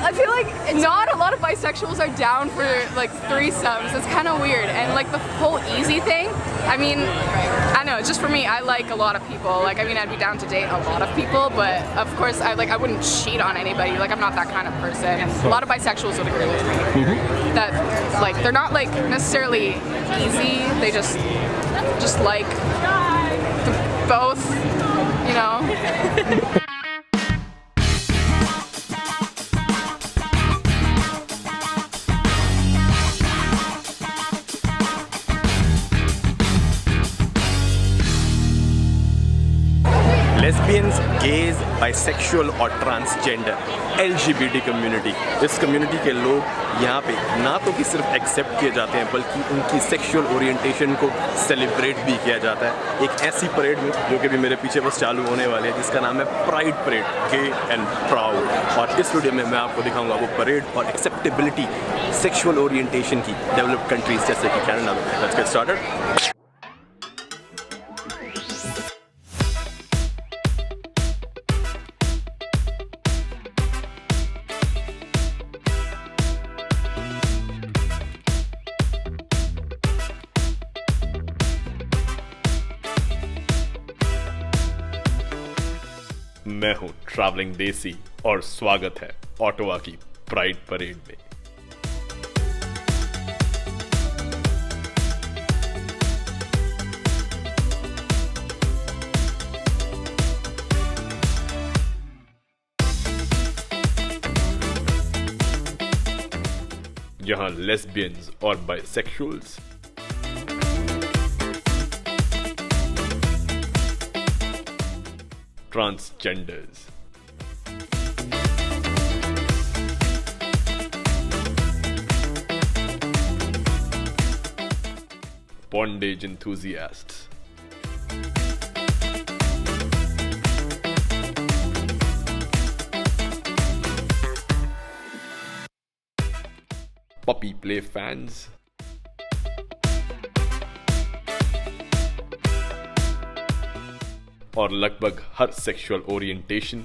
I feel like not a lot of bisexuals are down for like threesomes. It's kind of weird. And like the whole easy thing, I mean, I know, just for me, I like a lot of people. Like, I mean, I'd be down to date a lot of people, but of course, I wouldn't cheat on anybody. Like, I'm not that kind of person. A lot of bisexuals would agree with me. That, like, they're not like necessarily easy. They just like both, you know? Lesbians, gauge, bisexual और transgender LGBT community, इस community के लोग यहाँ पे ना तो कि सिर्फ एक्सेप्ट किए जाते हैं बल्कि उनकी सेक्सुअल ओरिएंटेशन को सेलिब्रेट भी किया जाता है एक ऐसी परेड में जो कि भी मेरे पीछे बस चालू होने वाली है जिसका नाम है pride parade, gay and proud. और इस वीडियो में मैं आपको दिखाऊंगा वो परेड और एक्सेप्टेबिलिटी सेक्सुअल ओरिएंटेशन की डेवलप्ड कंट्रीज जैसे कि कनाडा में। Let's get started. मैं हूं ट्रैवलिंग देसी और स्वागत है ऑटोवा की प्राइड परेड में। जहां लेस्बियंस और bisexuals, transgenders, bondage enthusiasts, puppy play fans, और लगभग हर सेक्सुअल ओरिएंटेशन,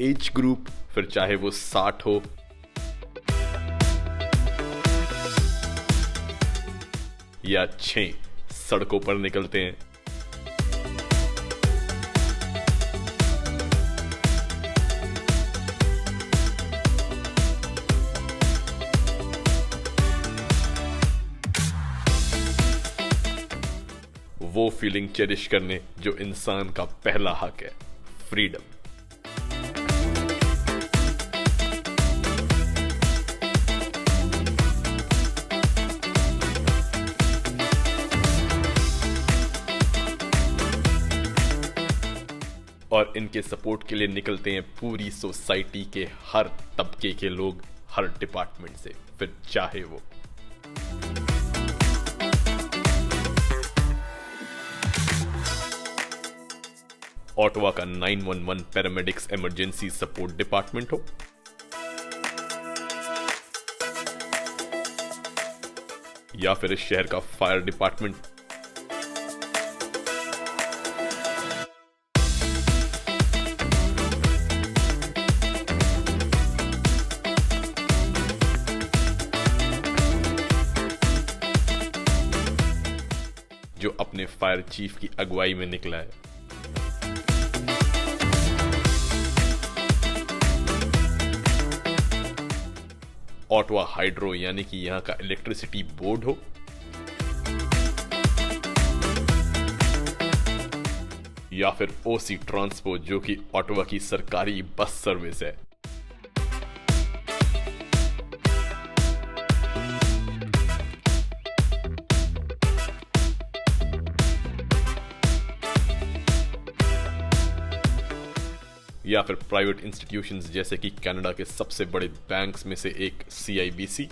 एज ग्रुप, फिर चाहे वो 60 हो या 6, सड़कों पर निकलते हैं। वो फीलिंग चेरिश करने जो इंसान का पहला हक है, फ्रीडम। और इनके सपोर्ट के लिए निकलते हैं पूरी सोसाइटी के हर तबके के लोग, हर डिपार्टमेंट से, फिर चाहे वो ऑटवा का 911 पैरामेडिक्स इमरजेंसी सपोर्ट डिपार्टमेंट हो या फिर इस शहर का फायर डिपार्टमेंट, जो अपने फायर चीफ की अगुवाई में निकला है। ऑटवा हाइड्रो यानी कि यहां का इलेक्ट्रिसिटी बोर्ड हो या फिर ओसी ट्रांसपोर्ट जो कि ऑटवा की सरकारी बस सर्विस है। या फिर प्राइवेट इंस्टीट्यूशंस जैसे कि कनाडा के सबसे बड़े बैंक्स में से एक CIBC,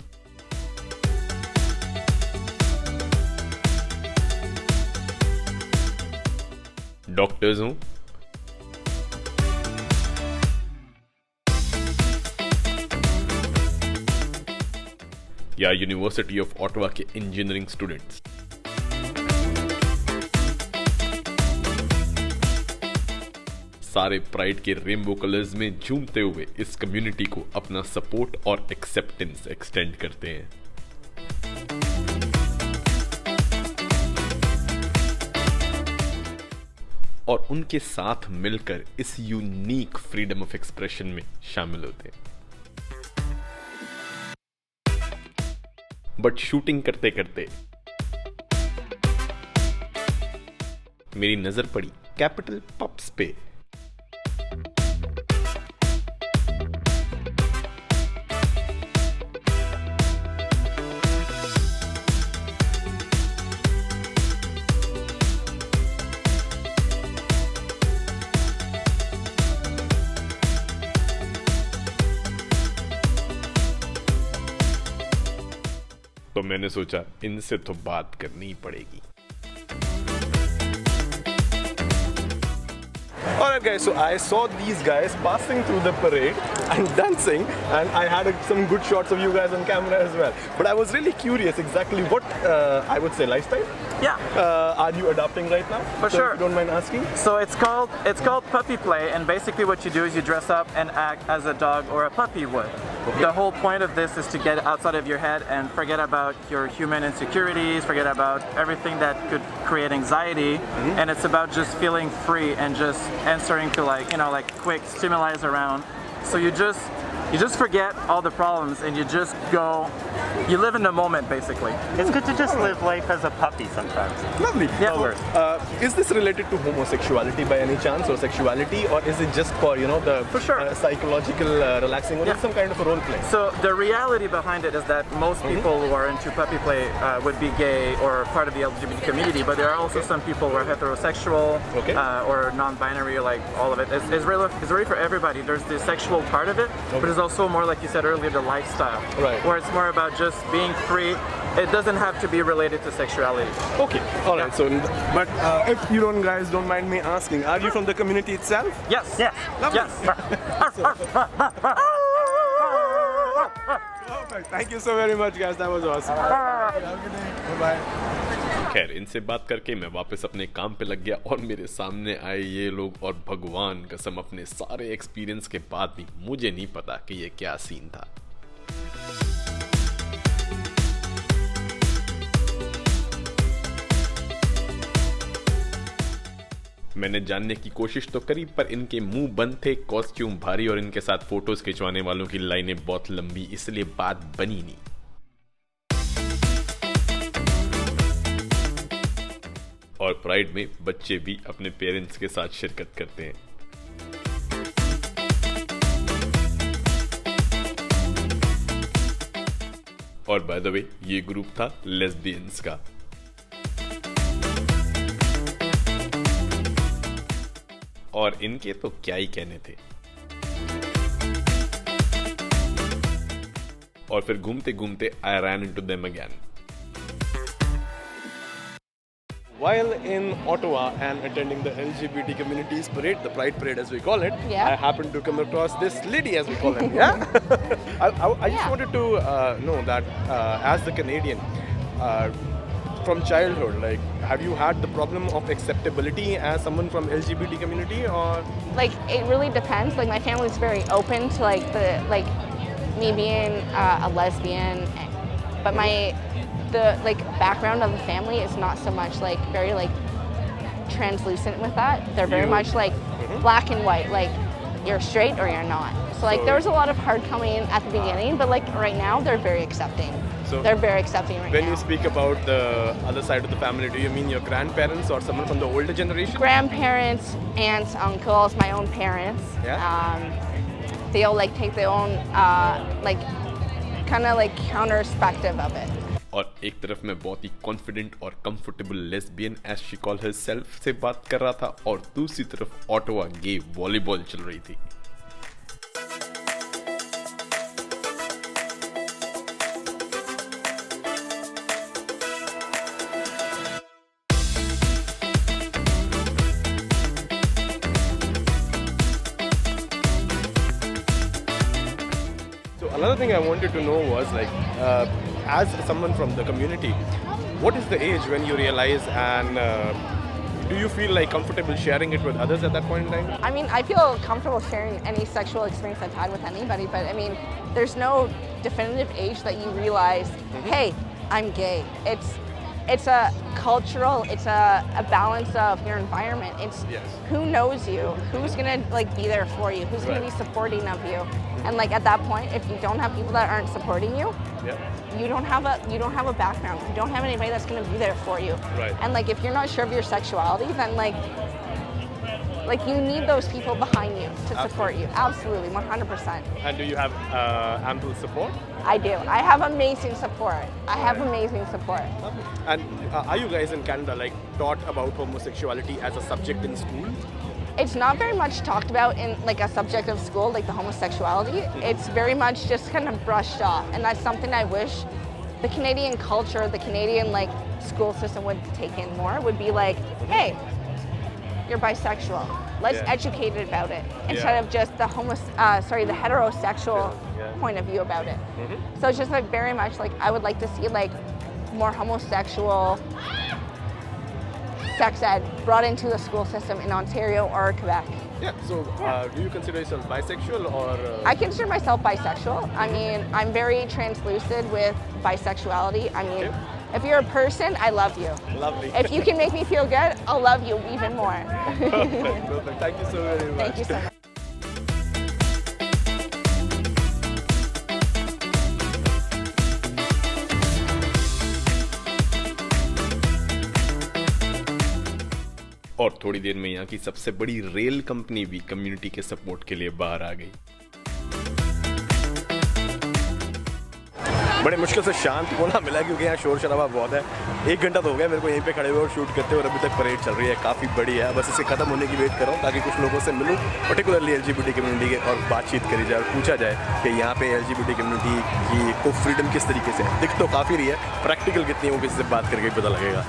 डॉक्टर्स हों या यूनिवर्सिटी ऑफ ऑटवा के इंजीनियरिंग स्टूडेंट्स। सारे प्राइड के रेनबो कलर्स में झूमते हुए इस कम्युनिटी को अपना सपोर्ट और एक्सेप्टेंस एक्सटेंड करते हैं। और उनके साथ मिलकर इस यूनिक फ्रीडम ऑफ एक्सप्रेशन में शामिल होते हैं। बट शूटिंग करते करते मेरी नजर पड़ी कैपिटल पब्स पे। तो मैंने सोचा इनसे तो बात करनी ही पड़ेगी। Alright guys, so I saw these guys passing through the parade and dancing, and I had some good shots of you guys on camera as well. But I was really curious exactly what I would say lifestyle are you adopting right now? For sure. If you don't mind asking. So it's called puppy play, and basically what you do is you dress up and act as a dog or a puppy would. Okay. The whole point of this is to get outside of your head and forget about your human insecurities, forget about everything that could create anxiety, and it's about just feeling free and just answering to like quick stimuli around. So you just forget all the problems and you just go, you live in the moment basically. It's good to just live life as a puppy sometimes. Lovely. Yeah. So, is this related to homosexuality by any chance, or sexuality, or is it just for the For sure. Psychological relaxing, or is it some kind of a role play? So the reality behind it is that most people who are into puppy play would be gay or part of the LGBT community, but there are also some people who are heterosexual Okay. Or non-binary, like all of it. It's really for everybody. There's the sexual part of it, but it's also more, like you said earlier, the lifestyle, Right. where it's more about just being free. It doesn't have to be related to sexuality. Okay, all right. So, but if you guys don't mind me asking, are you from the community itself? Yes. Yes. Yes. Perfect. Thank you so very much, guys. That was awesome. Have a good day. Bye bye. खैर, इनसे बात करके मैं वापस अपने काम पे लग गया और मेरे सामने आए ये लोग, और भगवान कसम अपने सारे एक्सपीरियंस के बाद भी मुझे नहीं पता कि ये क्या सीन था। मैंने जानने की कोशिश तो करी, पर इनके मुंह बंद थे, कॉस्ट्यूम भारी और इनके साथ फोटोज खिंचवाने वालों की लाइनें बहुत लंबी, इसलिए बात बनी नहीं। और प्राइड में बच्चे भी अपने पेरेंट्स के साथ शिरकत करते हैं। और बाय द वे ये ग्रुप था लेस्बियंस का। और इनके तो क्या ही कहने थे। और फिर घूमते घूमते I ran into them again. While in Ottawa and attending the LGBT community's parade, the Pride Parade as we call it, Yeah. I happened to come across this lady as we call her. Yeah. I just wanted to know that as the Canadian, from childhood, like, have you had the problem of acceptability as someone from LGBT community, or? Like, it really depends. Like, my family's very open to me being a lesbian, but the background of the family is not so much very translucent with that. They're very much black and white, like you're straight or you're not. So there was a lot of hard coming in at the beginning, but right now they're very accepting. So they're very accepting right when now. you speak about the other side of the family, do you mean your grandparents or someone from the older generation? Grandparents, aunts, uncles, my own parents. Yeah. They all take their own kind of counterspective of it. और एक तरफ मैं बहुत ही confident और comfortable lesbian as she call herself से बात कर रहा था, और दूसरी तरफ ऑटोवा गे वॉलीबॉल चल रही थी। So another thing I wanted to know was as someone from the community, what is the age when you realize and do you feel like comfortable sharing it with others at that point in time? I mean, I feel comfortable sharing any sexual experience I've had with anybody, but I mean, there's no definitive age that you realize, hey, I'm gay. It's a cultural, it's a balance of your environment. It's Yes. who knows you, who's gonna like be there for you, who's gonna Right. be supporting of you. And like at that point, if you don't have people that aren't supporting you, Yeah. you don't have a background. You don't have anybody that's gonna be there for you. Right. And like if you're not sure of your sexuality, then like you need those people behind you to support you. Absolutely, 100%. And do you have ample support? I do. I have amazing support. I have amazing support. And are you guys in Canada like taught about homosexuality as a subject in school? It's not very much talked about in like a subject of school, like the homosexuality. It's very much just kind of brushed off, and that's something I wish the Canadian culture, the Canadian like school system would take in more. Would be like, hey, you're bisexual. Let's Yeah. educate it about it instead of just the the heterosexual Yeah. point of view about it. So it's just like very much like I would like to see like more homosexual sex ed brought into the school system in Ontario or Quebec. Yeah. So do you consider yourself bisexual or? I consider myself bisexual. I mean, I'm very translucid with bisexuality. I mean, if you're a person, I love you. Lovely. If you can make me feel good, I'll love you even more. Perfect, perfect. Thank you so very much. Thank you so much. और थोड़ी देर में यहाँ की सबसे बड़ी rail company भी community के support के लिए बाहर आ गई। बड़े मुश्किल से शांत होना मिला क्योंकि यहाँ शोर शराबा बहुत है। 1 घंटा तो हो गया मेरे को यहीं पे खड़े हुए और शूट करते हुए और अभी तक परेड चल रही है, काफ़ी बड़ी है। बस इसे ख़त्म होने की वेट कर रहा हूँ ताकि कुछ लोगों से मिलूँ, पर्टिकुलरली LGBT कम्युनिटी के, और बातचीत करी जाए और पूछा जाए कि यहाँ पे LGBT कम्युनिटी की को फ्रीडम किस तरीके से है। दिख तो काफ़ी रही है, प्रैक्टिकल कितनी है वो किसी से बात करके पता लगेगा।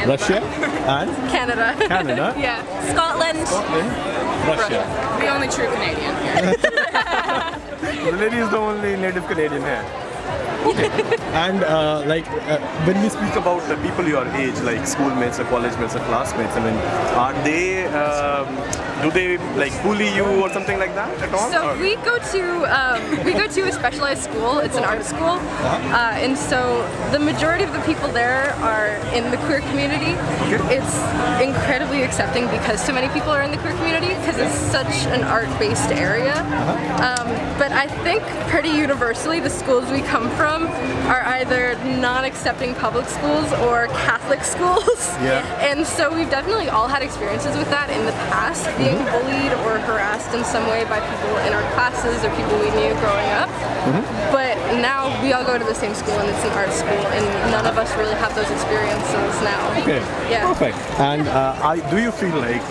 Russia and Canada. Canada. Yeah. Scotland. Russia. The only true Canadian here. The lady is the only native Canadian here. Okay. And when we speak about the people your age, like schoolmates or college mates or classmates, I mean, are they, do they like bully you or something like that at all? So Or- we go to a specialized school. It's an art school, and so the majority of the people there are in the queer community. Okay. It's incredibly accepting because so many people are in the queer community because it's such an art-based area. But I think pretty universally the schools we come from are either non-accepting public schools or Catholic schools. Yeah. And so we've definitely all had experiences with that in the past, being bullied or harassed in some way by people in our classes or people we knew growing up. But now we all go to the same school and it's an art school and none of us really have those experiences now. Okay. Yeah. Perfect. And do you feel like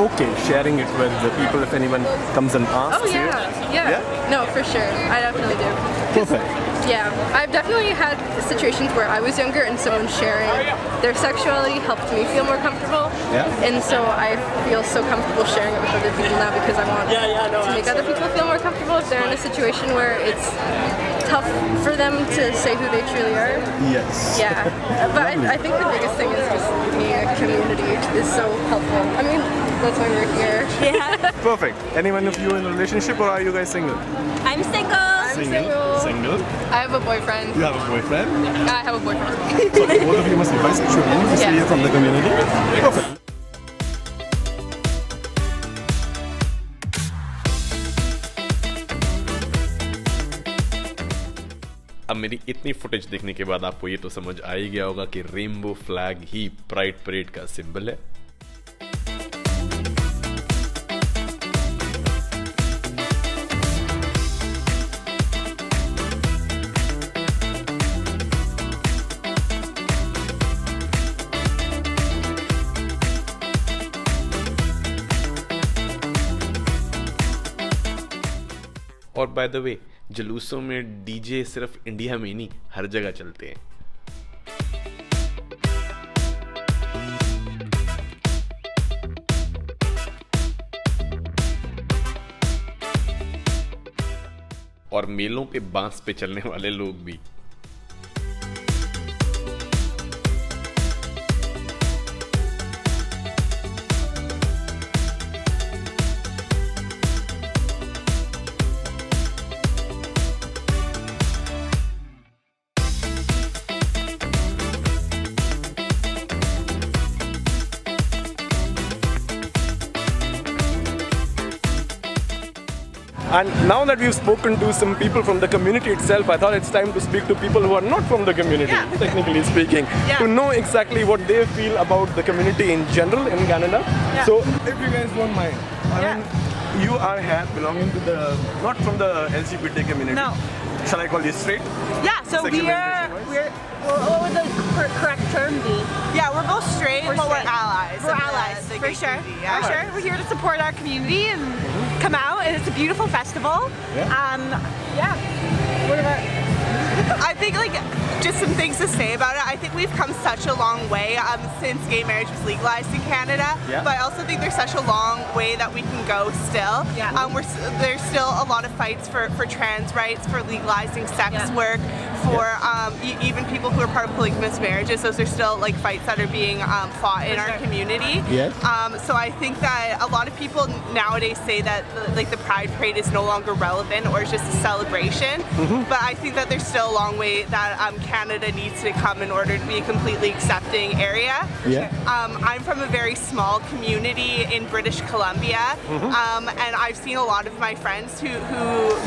okay sharing it with the people if anyone comes and asks Oh you? yeah. No, for sure. I definitely do. Perfect. Yeah, I've definitely had situations where I was younger and someone sharing their sexuality helped me feel more comfortable. Yeah. And so I feel so comfortable sharing it with other people now because I want to make other people feel more comfortable if they're in a situation where it's tough for them to say who they truly are. Yes. Yeah, but I think the biggest thing is just being a community is so helpful. I mean, that's why we're here. Yeah. Perfect. Anyone of you in a relationship or are you guys single? I'm single. Single. I have a boyfriend. You have a boyfriend? I have a boyfriend. So both of you must be bisexual. Obviously, Yeah. you're from the community. Perfect. अब मेरी इतनी footage देखने के बाद आपको ये तो समझ आ ही गया होगा कि रेनबो फ्लैग ही प्राइड परेड का सिंबल है। और बाय द वे, जुलूसों में डीजे सिर्फ इंडिया में ही नहीं, हर जगह चलते हैं। और मेलों पे बांस पे चलने वाले लोग भी। And now that we've spoken to some people from the community itself, I thought it's time to speak to people who are not from the community, technically speaking, to know exactly what they feel about the community in general in Canada. So, if you guys don't mind, I mean, you are here belonging to the, not from the LGBT community. No. Shall I call you straight? Yeah, so Sexual we're what would the correct term be? Yeah, we're both straight, but we're allies. We're of the- allies, the for gay sure. community, yeah. For sure. We're here to support our community and come out, and it's a beautiful festival. What about? I think like just some things to say about it. I think we've come such a long way since gay marriage was legalized in Canada. Yeah. But I also think there's such a long way that we can go still. Yeah. There's still a lot of fights for trans rights, for legalizing sex work, for even people who are part of polygamous marriages. Those are still like fights that are being fought in our community. Yes. So I think that a lot of people nowadays say that the Pride Parade is no longer relevant or is just a celebration. But I think that there's still a long way that Canada needs to come in order to be a completely accepting area. Yeah. I'm from a very small community in British Columbia, and I've seen a lot of my friends who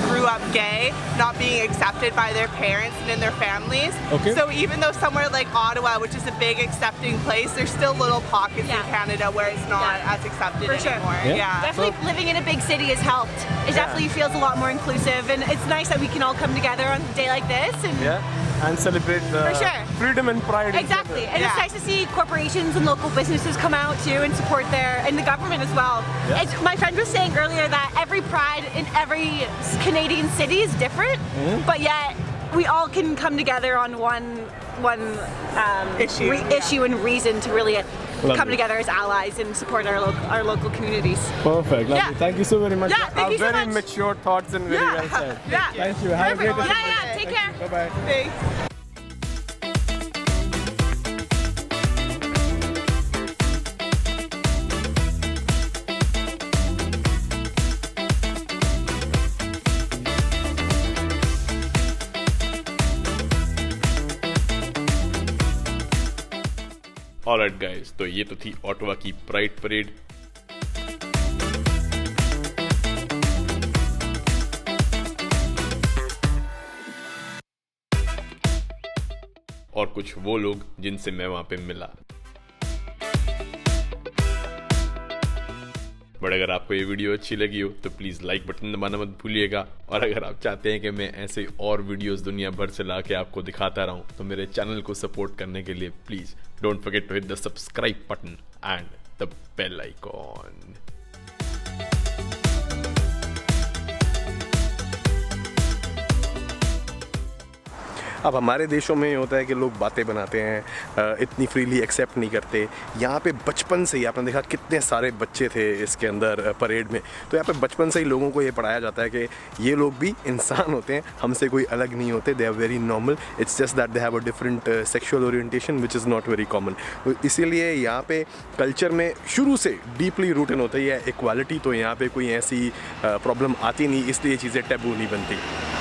grew up gay not being accepted by their parents and in their families. Okay. So even though somewhere like Ottawa, which is a big accepting place, there's still little pockets in Canada where it's not as accepted For sure. anymore. Yeah. Definitely living in a big city has helped. It definitely feels a lot more inclusive, and it's nice that we can all come together on a day like this. And And celebrate For sure. freedom and pride. exactly, and Yeah. it's nice to see corporations and local businesses come out too and support and the government as well. My friend was saying earlier that every Pride in every Canadian city is different, but yet we all can come together on one issue and reason to really come it. together as allies and support our local communities. Perfect. Lovely. Yeah. Thank you so very much. Yeah, thank you so very much. mature thoughts and very well said. Yeah. Thank you. Have a great day. Yeah, take care. Bye-bye. Thanks. Alright guys, तो ये तो थी Ottawa की pride parade. और कुछ वो लोग जिनसे मैं वहां पे मिला। बट अगर आपको ये वीडियो अच्छी लगी हो तो प्लीज़ लाइक बटन दबाना मत भूलिएगा। और अगर आप चाहते हैं कि मैं ऐसे और वीडियोस दुनिया भर से ला के आपको दिखाता रहूं तो मेरे चैनल को सपोर्ट करने के लिए please don't forget to hit the subscribe button and the bell icon. अब हमारे देशों में ये होता है कि लोग बातें बनाते हैं, इतनी फ्रीली एक्सेप्ट नहीं करते। यहाँ पे बचपन से ही आपने देखा कितने सारे बच्चे थे इसके अंदर परेड में, तो यहाँ पे बचपन से ही लोगों को ये पढ़ाया जाता है कि ये लोग भी इंसान होते हैं, हमसे कोई अलग नहीं होते, they are very normal, it's just that they have a different sexual orientation which is not very common. तो इसीलिए यहाँ पे कल्चर में शुरू से डीपली रूटेड होता ही है इक्वालिटी, तो यहाँ पे कोई ऐसी प्रॉब्लम आती नहीं, इसलिए चीज़ें टैबू नहीं बनती।